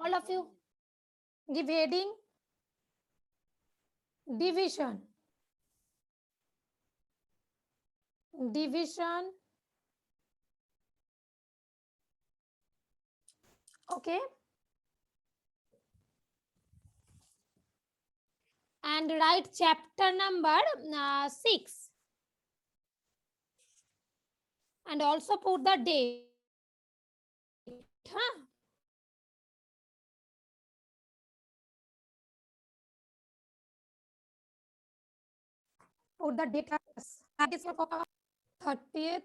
All of you give heading division. Division. Okay. And write chapter number 6. And also put the date. Huh? Put the date as 30th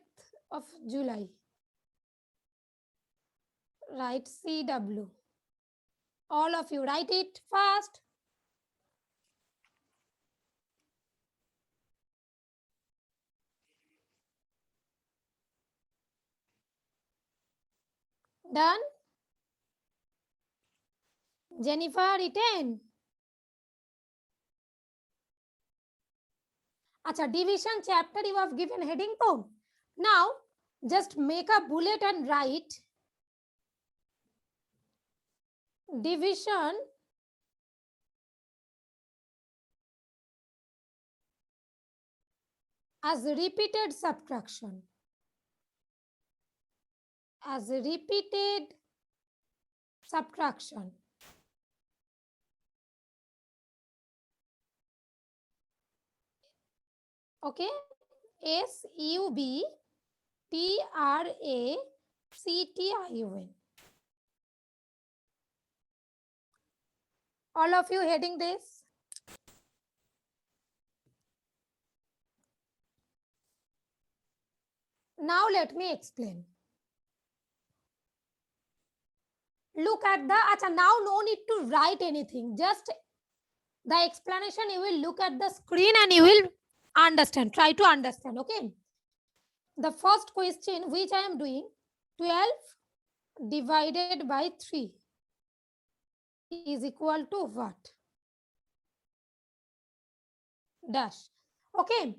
of July. Write CW. All of you write it fast. Done? Jennifer, written. Acha, division chapter you have given heading to. Now, just make a bullet and write division as repeated subtraction. As repeated subtraction. Okay, SUBTRACTION. All of you heading this? Now let me explain. Look at the, acha, now no need to write anything. Just the explanation you will look at the screen and you will understand. Try to understand, okay? The first question which I am doing, 12 divided by 3 is equal to what? Dash. Okay,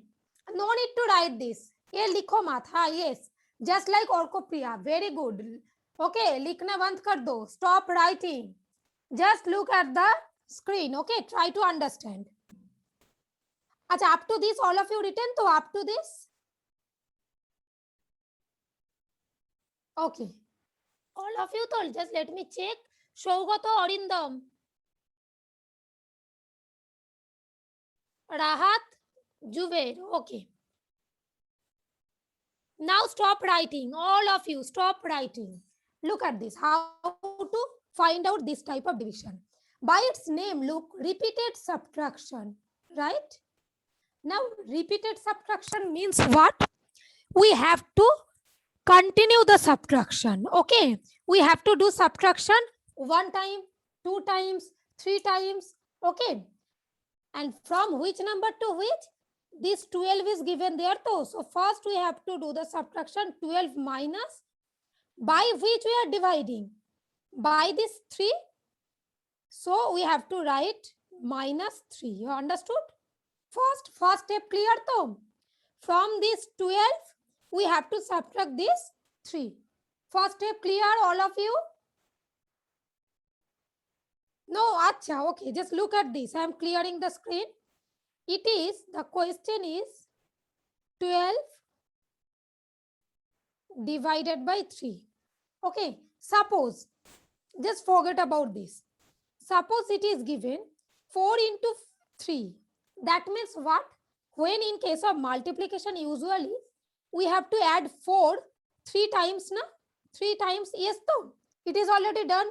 no need to write this. ये लिखो मत. हाँ, yes, just like Orkopriya. Very good. Okay, लिखना बंद कर दो. Stop writing. Just look at the screen. Okay, try to understand. अच्छा, up to this all of you written. तो up to this. Okay. All of you told. Just let me check. Shaugato Arindam. Rahat Jubair. Okay. Now stop writing. All of you stop writing. Look at this. How to find out this type of division. By its name, look, repeated subtraction. Right? Now, repeated subtraction means what? We have to continue the subtraction. Okay. We have to do subtraction 1 time, 2 times, 3 times. Okay. And from which number to which? This 12 is given there too. So first we have to do the subtraction 12 minus by which we are dividing. By this 3. So we have to write minus 3. You understood? First step clear too. From this 12, we have to subtract this 3. First step clear, all of you? No, acha, okay, just look at this. I am clearing the screen. It is, the question is 12 divided by 3. Okay, suppose, just forget about this. Suppose it is given 4 into 3. That means what? When in case of multiplication, usually we have to add 4 3 times, na? 3 times, yes, though. It is already done.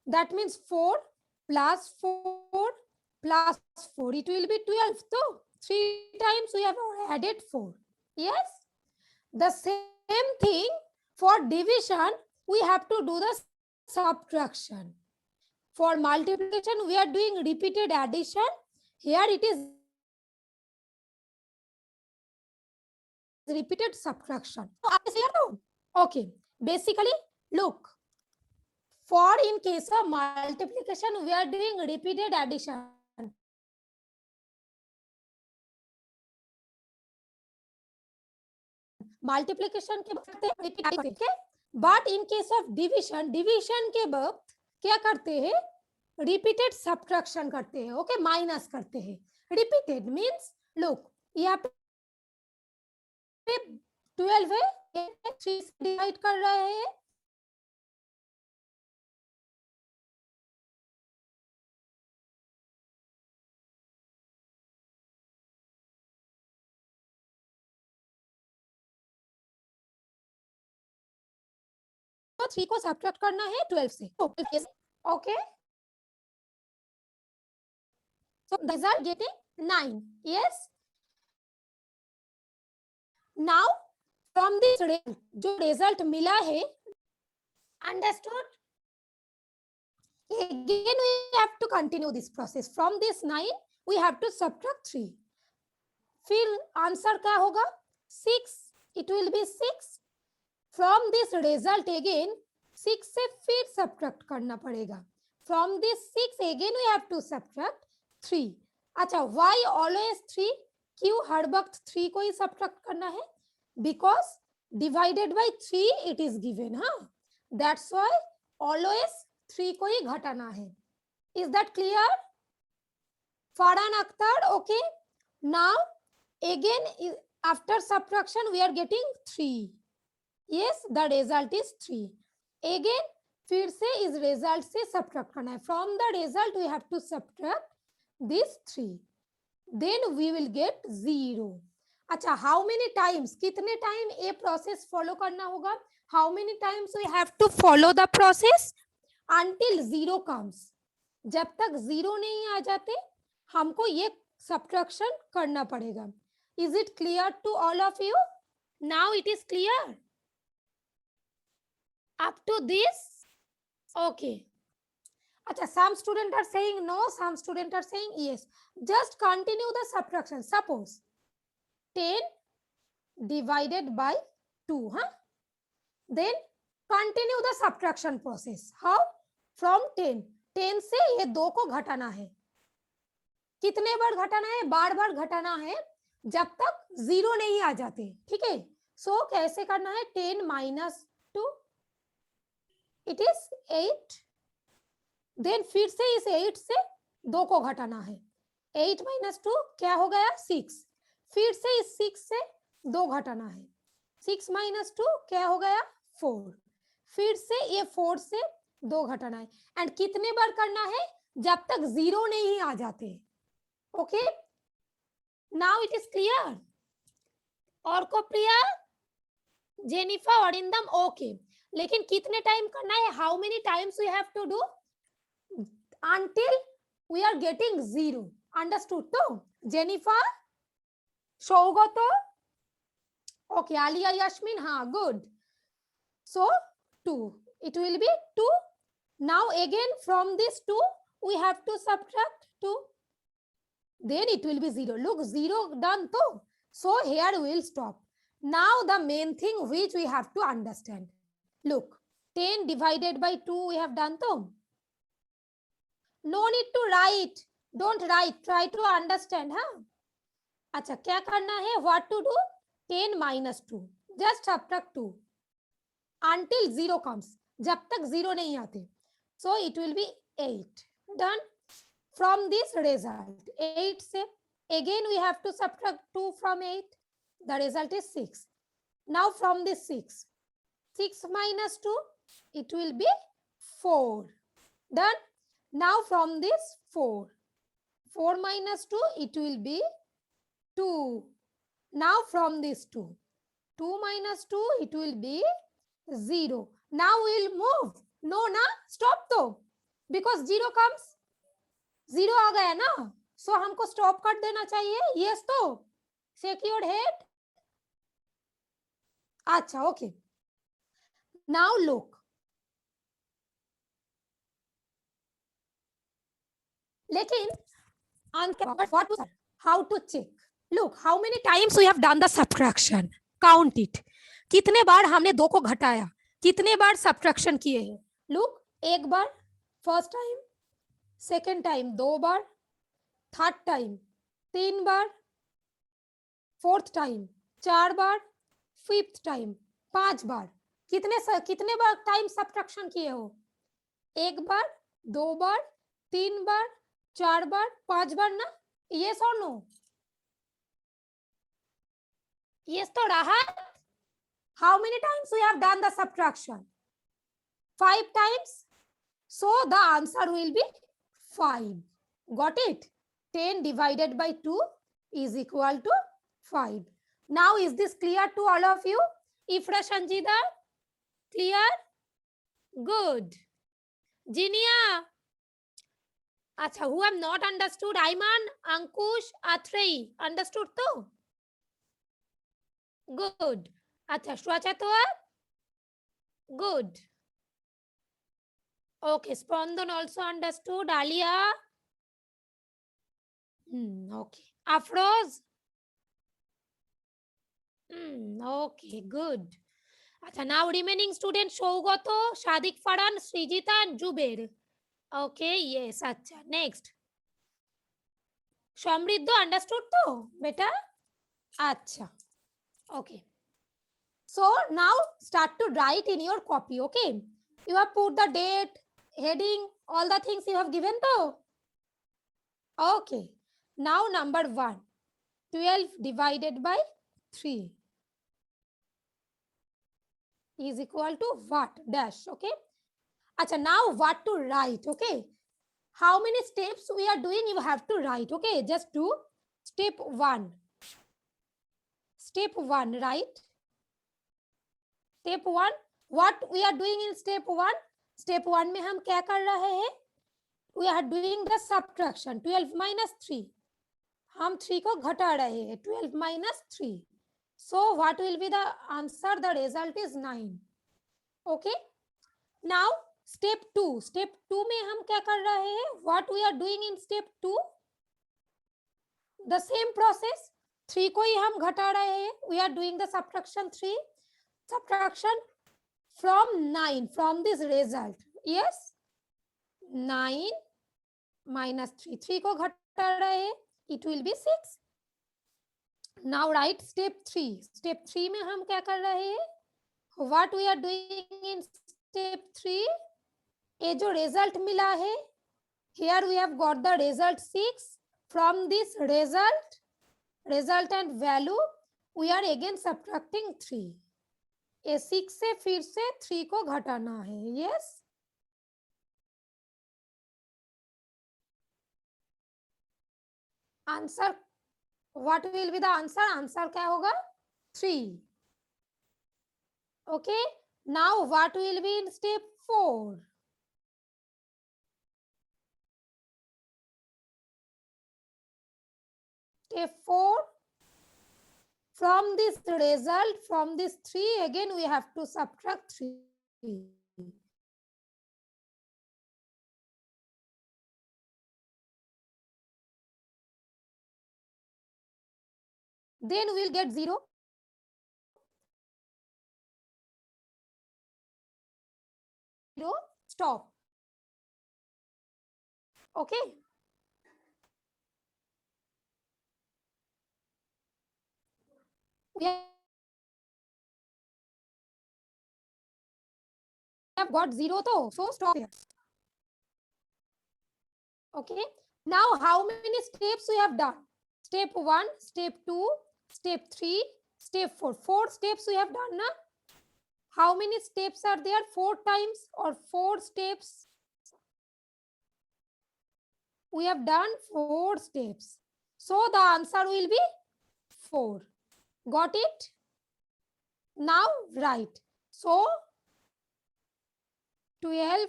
That means 4 plus 4 plus 4. It will be 12. So 3 times we have added 4. Yes? The same thing for division, we have to do the subtraction. For multiplication, we are doing repeated addition. Here it is repeated subtraction. Okay. Basically, look. For in case of multiplication, we are doing repeated addition. Multiplication के वक्त repeat, but in case of division के वक्त क्या करते हैं, repeated subtraction करते हैं, okay, minus करते हैं। रिपीटेड मींस लुक यहाँ पे 12 है, 3 से डिवाइड कर रहे हैं, तो 3 को सब्ट्रैक्ट करना है 12 से, okay, so the result getting 9, yes. Now from this जो result मिला है, understood, again we have to continue this process. From this 9 we have to subtract 3, फिर आंसर क्या होगा 6, it will be 6. From this result again 6 से फिर subtract करना पड़ेगा, from this 6 again we have to subtract 3. अच्छा, why always 3, क्यों हर वक्त 3 को ही subtract करना है, because divided by 3 it is given, हाँ, that's why always 3 को ही घटाना है. Is that clear? Farhan Akhtar, okay. Now again after subtraction we are getting 3. Yes, the result is 3. Again फिर से इस result से subtract करना है. From the result we have to subtract this 3. Then we will get 0. अच्छा, how many times, कितने time ये process follow करना होगा, how many times we have to follow the process until 0 comes. जब तक 0 नहीं आ जाते हमको ये subtraction करना पड़ेगा. Is it clear to all of you? Now it is clear up to this, okay. Acha, some students are saying no, some students are saying yes. Just continue the subtraction. Suppose 10 divided by 2, huh? Then continue the subtraction process. How? From 10. 10 से ये 2 को घटाना है. कितने बार घटाना है, बार बार घटाना है जब तक 0 नहीं आ जाते, ठीक है. सो कैसे करना है, 10 minus 2 it is 8. देन फिर से इस 8 से 2 को घटाना है, 8 minus 2 क्या हो गया 6. फिर से इस 6 से 2 घटाना है, 6 minus 2 क्या हो गया 4. फिर से ये 4 से 2 घटाना है. एंड कितने बार करना है, जब तक 0 नहीं आ जाते, okay. Now it is clear. और को प्रिया, जेनिफा, औरिंदम, ओके. लेकिन कितने टाइम करना है, how many times we have to do until we are getting 0. Understood? तो जेनिफा, शौगतो, okay, आलिया, यशमिन, हाँ, good. So 2, it will be 2. Now again from this 2 we have to subtract 2, then it will be 0. Look, 0 done to, so here we will stop. Now the main thing which we have to understand, look, 10 divided by 2 we have done to. No need to write, don't write, try to understand, हाँ. अच्छा, क्या करना है, what to do, 10 minus 2, just subtract 2 until 0 comes, जब तक 0 नहीं आते. So it will be 8. Done. From this result 8 से again we have to subtract 2 from 8, the result is 6. Now from this 6 minus 2 it will be 4. Done. Now from this 4 minus 2 it will be 2. Now from this 2 minus 2 it will be 0. Now we'll move. No na, stop तो, because 0 comes, 0 आ गया ना, so हमको stop कर देना चाहिए. Yes तो, shake your head. अच्छा, okay. Now look, लेकिन how to check? Look, how many times we have done the subtraction? Count it. कितने बार हमने 2 को घटाया, कितने बार subtraction किए हैं. Look, एक बार first time, second time 2 बार, third time 3 बार, fourth time 4 बार, fifth time 5 बार. कितने बार टाइम subtraction किए हो, एक बार, 2 बार, 3 बार, 4 बार, 5 बार ना? Yes or no? Yes to Rahat? How many times we have done the subtraction? 5 times. So the answer will be 5. Got it? 10 divided by 2 is equal to 5. Now is this clear to all of you? Ifra Sanjida? Clear? Good. Jinia? Acha, who have not understood? Ayman, Ankush, Atrei. Understood too? Good. Acha, Shwachatoa? Good. Okay, Spandan also understood. Alia? Okay. Afroz? Okay, good. Acha, now remaining students Shougato, Shadik Faran, Srijita and Jubair. Okay, yes. Acha, next. Shamriddho understood too? Beta? Acha. Okay. So now start to write in your copy. Okay. You have put the date, heading, all the things you have given though. Okay. Now number 1. 12 divided by 3 is equal to what? Dash. Okay. Acha, now what to write? Okay. How many steps we are doing? You have to write. Okay. Just do step 1. Step 1, right? Step 1. What we are doing in step 1? Step 1 में हम क्या कर रहे हैं? We are doing the subtraction. 12 minus 3. हम 3 को घटा रहे हैं. 12 minus 3. So what will be the answer? The result is 9. Okay. Now step 2. Step 2 में हम क्या कर रहे हैं? What we are doing in step 2? The same process. 3 को ही हम घटा रहे हैं. We are doing the subtraction 3. Subtraction from 9, from this result. Yes. 9 minus 3. 3 को घटा रहे हैं. It will be 6. Now write step 3. Step 3 में हम क्या कर रहे हैं? What we are doing in step 3? ये जो result मिला है, here we have got the result 6. From this result and value, we are again subtracting 3. ये 6 से फिर से 3 को घटाना है. Yes. Answer. What will be the answer? Answer क्या होगा? 3. Okay. Now what will be in step 4? Step 4. From this result, from this 3, again we have to subtract 3. Then we will get 0. Stop. Okay. We have got 0 though, so stop here. Okay. Now how many steps we have done? Step 1, step 2, step 3, step 4. 4 steps we have done na? How many steps are there? 4 times or 4 steps? We have done 4 steps. So the answer will be 4. Got it? Now write. So 12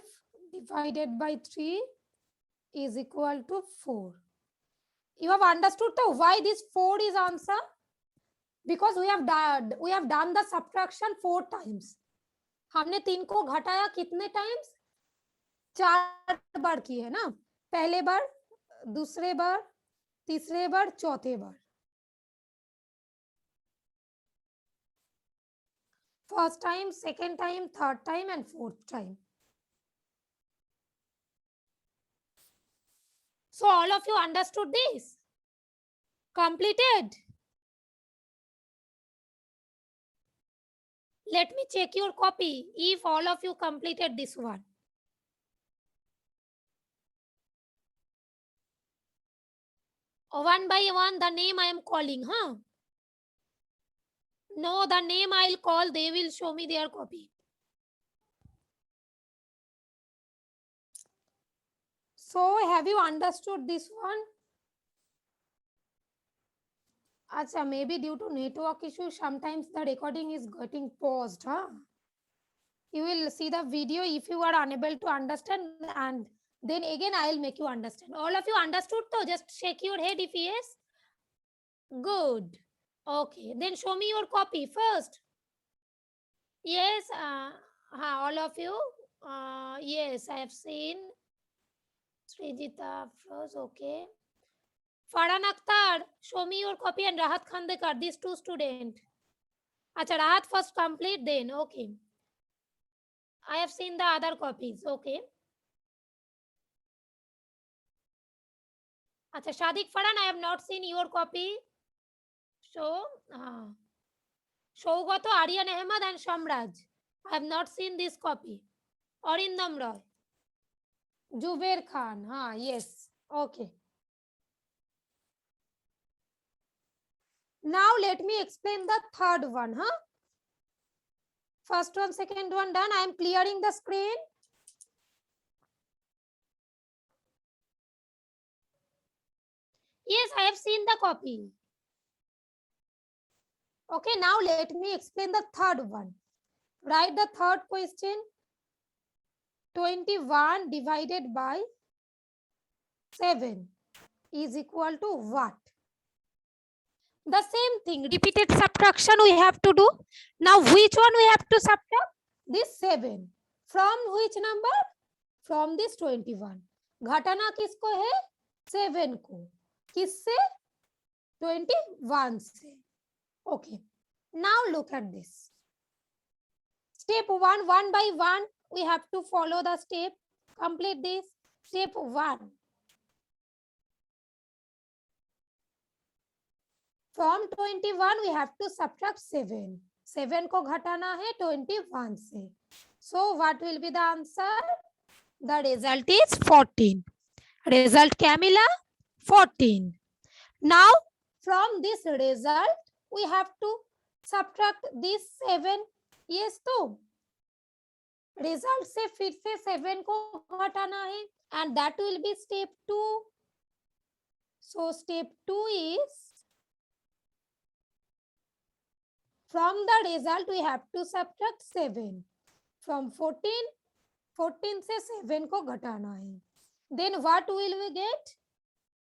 divided by 3 is equal to 4. You have understood the why this 4 is answer? Because we have done the subtraction 4 times. हमने 3 को घटाया कितने times? 4 बार की है ना. पहले बार, दूसरे बार, तीसरे बार, चौथे बार. First time, second time, third time and fourth time. So all of you understood this? Completed? Let me check your copy if all of you completed this one. One by one, the name I am calling, huh? No, the name I'll call, they will show me their copy. So, have you understood this one? Acha, maybe due to network issue, sometimes the recording is getting paused, huh? You will see the video if you are unable to understand, and then again I will make you understand. All of you understood though? Just shake your head if yes. Good. Okay, then show me your copy first. Yes, all of you. Yes, I have seen. Srijita first, okay. Farhan Akhtar, show me your copy, and Rahat Khandekar, these two students. Acha, Rahat first complete, then okay. I have seen the other copies, okay. Acha, Shadik Farhan, I have not seen your copy. So, Shaugato, Aryan Ahmed, and Shamraj. I have not seen this copy. Arindam Roy. Jubair Khan, yes, okay. Now let me explain the third one, huh? First one, second one done. I am clearing the screen. Yes, I have seen the copy. Okay, now let me explain the third one. Write the third question. 21 divided by 7 is equal to what? The same thing, repeated subtraction we have to do. Now which one we have to subtract? This 7. From which number? From this 21. घटाना किसको है? 7 को. किससे? 21 से. Okay. Now look at this. Step 1, one by one, we have to follow the step. Complete this. Step 1. From 21, we have to subtract 7. 7 को घटाना है 21 से. So what will be the answer? The result is 14. Result क्या मिला? 14. Now from this result, we have to subtract this 7. Yes तो result से फिर से 7 को घटाना है, and that will be step 2. So step 2 is from the result we have to subtract 7. From 14, 14 से 7 को घटाना है. Then what will we get?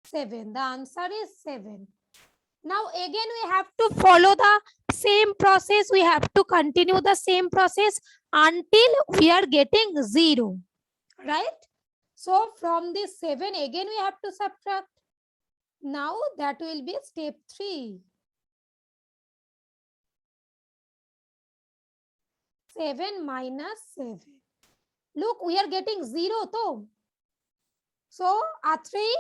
7. The answer is 7. Now again we have to follow the same process. We have to continue the same process until we are getting 0. Right? So from this 7 again we have to subtract. Now that will be step 3. 7 minus 7. Look, we are getting 0 though. So a 3.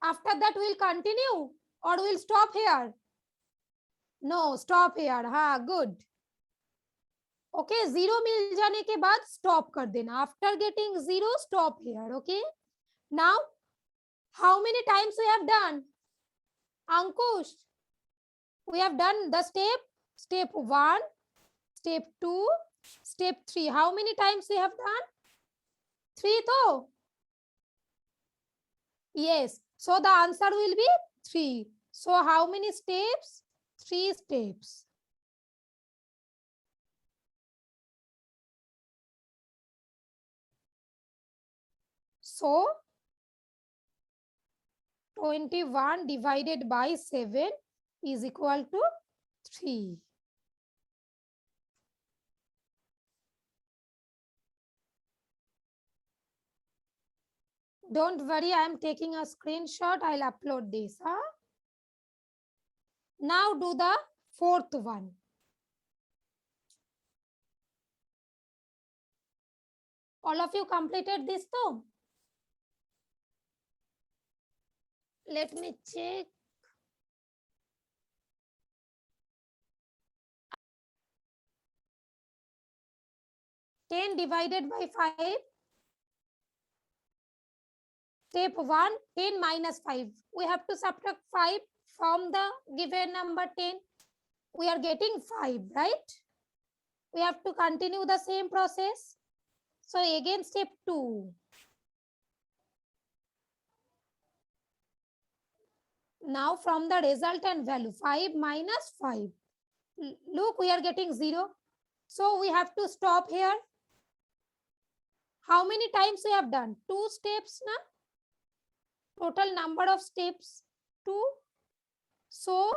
After that we'll continue or we'll stop here. No, stop here. Good. Okay, 0 मिल जाने के बाद stop कर देना. After getting 0, stop here. Okay. Now, how many times we have done? Ankush, we have done the step 1, step 2, step 3. How many times we have done? 3 though. Yes. So the answer will be 3. So how many steps? 3 steps. So 21 divided by 7 is equal to 3. Don't worry, I am taking a screenshot. I'll upload this. Now do the fourth one. All of you completed this though? Let me check. Ten divided by 5. Step 1, 10 minus 5. We have to subtract 5 from the given number 10. We are getting 5, right? We have to continue the same process. So again, step 2. Now from the resultant value, 5 minus 5. Look, we are getting 0. So we have to stop here. How many times we have done? 2 steps now. Total number of steps 2. So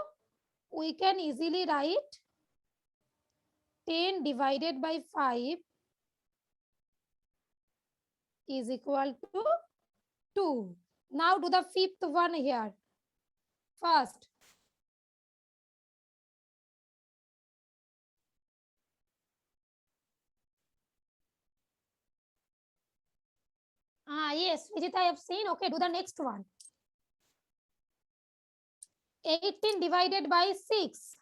we can easily write 10 divided by 5 is equal to 2. Now do the fifth one here. First, yes, Vijita, I have seen. Okay, do the next one. 18 divided by 6.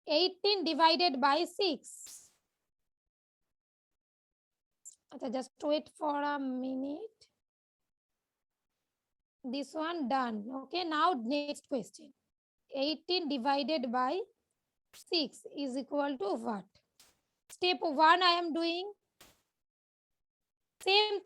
18 divided by 6. Okay, just wait for a minute. This one done. Okay, now next question. 18 divided by 6 is equal to what? Step 1 I am doing. Same.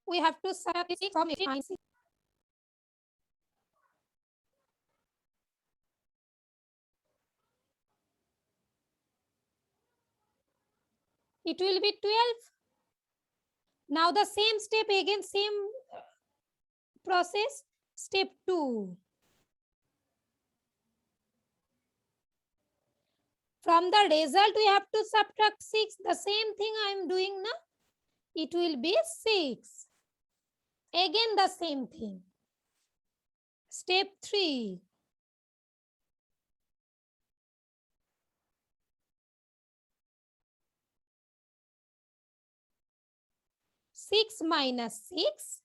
We have to subtract 6 from 18 minus 6. It will be 12. Now the same step again, same process. Step 2. From the result, we have to subtract 6. The same thing I am doing now. It will be 6. Again the same thing. Step 3. Six minus 6.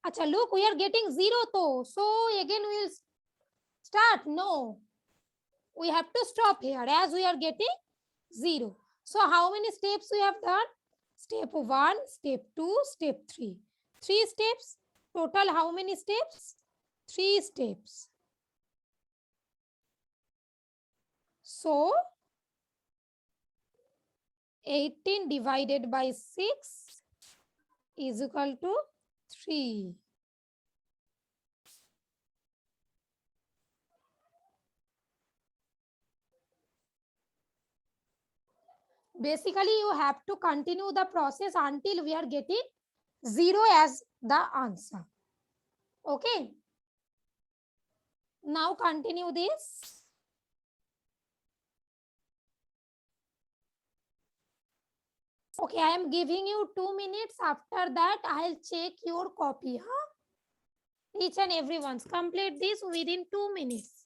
Acha, look, we are getting 0 though. So again we will start. No. We have to stop here as we are getting 0. So how many steps we have done? Step 1, step 2, step 3. 3 steps. Total how many steps? 3 steps. So 18 divided by 6 is equal to 3. Basically, you have to continue the process until we are getting 0 as the answer. Okay. Now continue this. Okay, I am giving you 2 minutes. After that, I'll check your copy. Each and everyone's complete this within 2 minutes.